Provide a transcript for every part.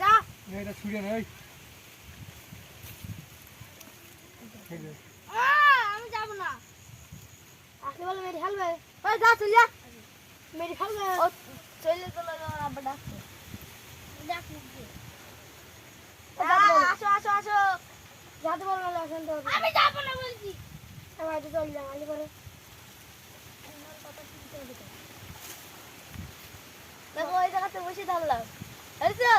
যা এটা ছুড়ে নেই আমি যাবো না আসলে বলে মেরে ফেলবে যা চল যা মেরে ফেলবে চলে চলে আবার ডাকছে ডাক আসো আসো আসো যাতে বলো না এখন তো আমি যাবো না বলছি আমার তো চল যা আলি পরে দেখো ওই জায়গাতে বসে থাকলাম হয়েছে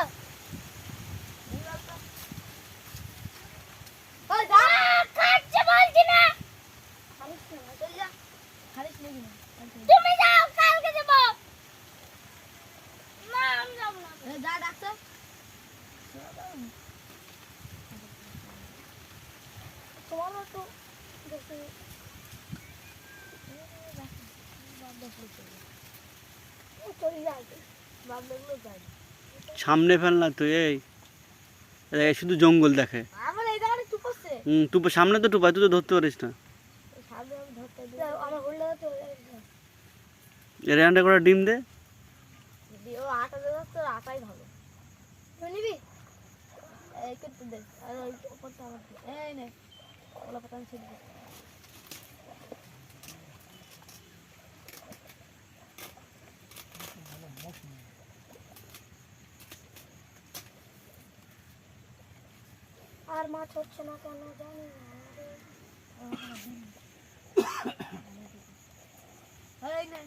তুমি যাও কালকে যাবো না আমি যাবো না যা ডাকছো তোমার তো দেখি সামনে ফেল না তুই এই শুধু জঙ্গল দেখে আমার এই জায়গাটা টুপছে টুপো সামনে তো টুপায় তুই তো ধরতে পারিস না সামনে আমি ধরতে দিই আমার হলটা তো এর আন্ডা করে ডিম দে দিও আটা দে তো আটাই ভালো তুই নিবি এই কেটে দে আর ওই উপরটা আমার এই নে ওলা পাতান ছিড়ে দে আর মাছ হচ্ছে না কেন জানি না এই নে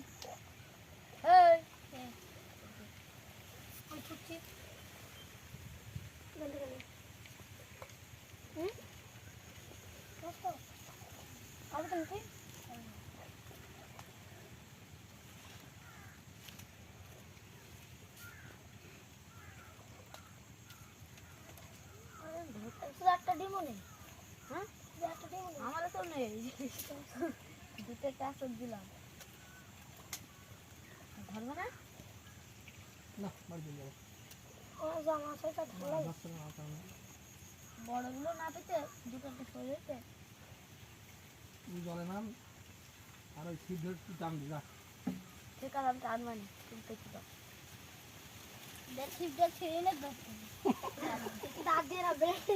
এই আমি ছুটছি বন্ধ করে কষ্ট আবার তো ঠিক একটা ডিমও নেই হ্যাঁ একটা ডিমও নেই আমারও তো নেই দুটো চাষর দিলাম ধরবে না না মার দিন যাবো আমার জামা সেটা ঢালাই বড়গুলো না পেতে দুটো সরে যেতে জলে নাম আর ওই ছিপ ধরে টান দি যা ঠিক আছে আমি টান মানি তুমি পেতে দাও ছিপটা ছেড়ে নে দাঁত দিয়ে না বেড়ে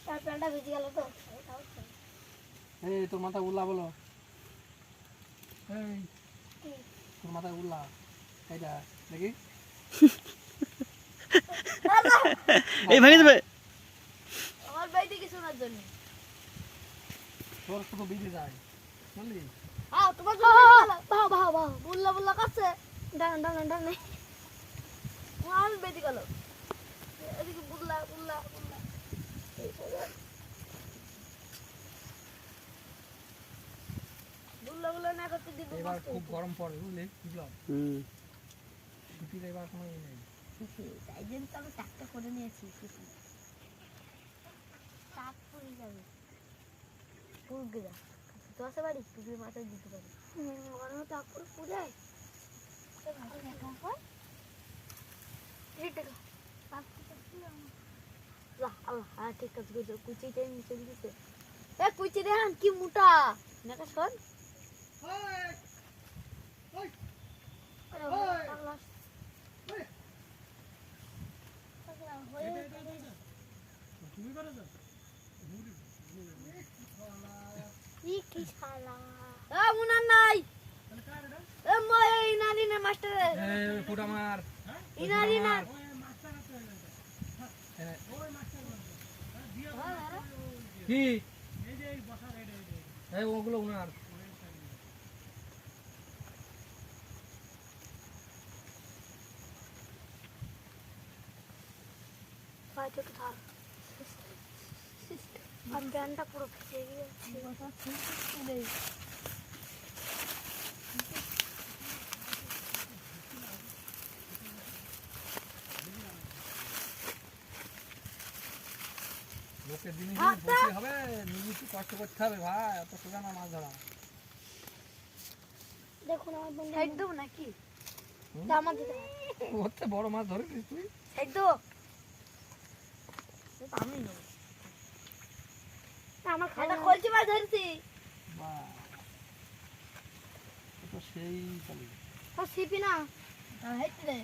তার প্যান্টটা ভিজে গেল তো এই তোর মাথা উল্লা বলো এই তোর মাথা উল্লা এইটা দেখি এই ভেঙে দেবে আমার বাইতে কিছু শোনার জন্য তোর শুধু বিজে যায় বুঝলি আও তোমার ভাও ভাও ভাও বুল্লা বুল্লা কাছে ডান ডান ডান নেই আমার বাইতে গেল এদিকে বুল্লা বুল্লা বুল্লা বুল্লা বুল্লা না করতে দিব এবার খুব গরম পড়ে বুঝলি বুঝলাম শীতের এবার কোনো ইয়ে নেই তাই জন্য তো আমি টাকটা করে নিয়েছি টাক পড়ে যাবে পুরগে যা তো আছে বাড়ি পুকুরের মাথায় দিতে পারি ওখানে টাক পরে পুরায় ঠিক আছে কুচিটা নিচে দিতে কুচি দেখান কি মোটা দেখা শোন কি ওগুলো উনার আর প্যান্টটা পুরো ফেটে গিয়েছে লোকের জিনিস বলতে হবে নিজে একটু কষ্ট করতে হবে ভাই এত সোজা না মাছ ধরা দেখুন আমার বন্ধু সাইড দেবো নাকি জামা দিতে ওতে বড় মাছ ধরেছিস তুই সাইড দেবো আমি নেব আমার খাতা খোলছি মাছ ধরছি বাহ তো সেই চালু সিপি না হেঁটে দে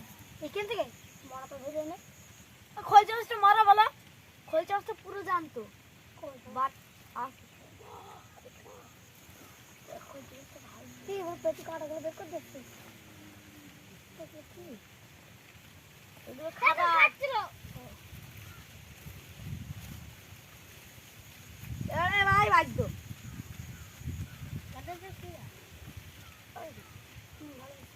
এখান থেকে মারা তো ধরে নে খোল চাষটা মারা বলা খোল চাষটা পুরো জানতো বাট আস কি ওর পেটি কাটাগুলো বের করে দেখছিস এগুলো খাবার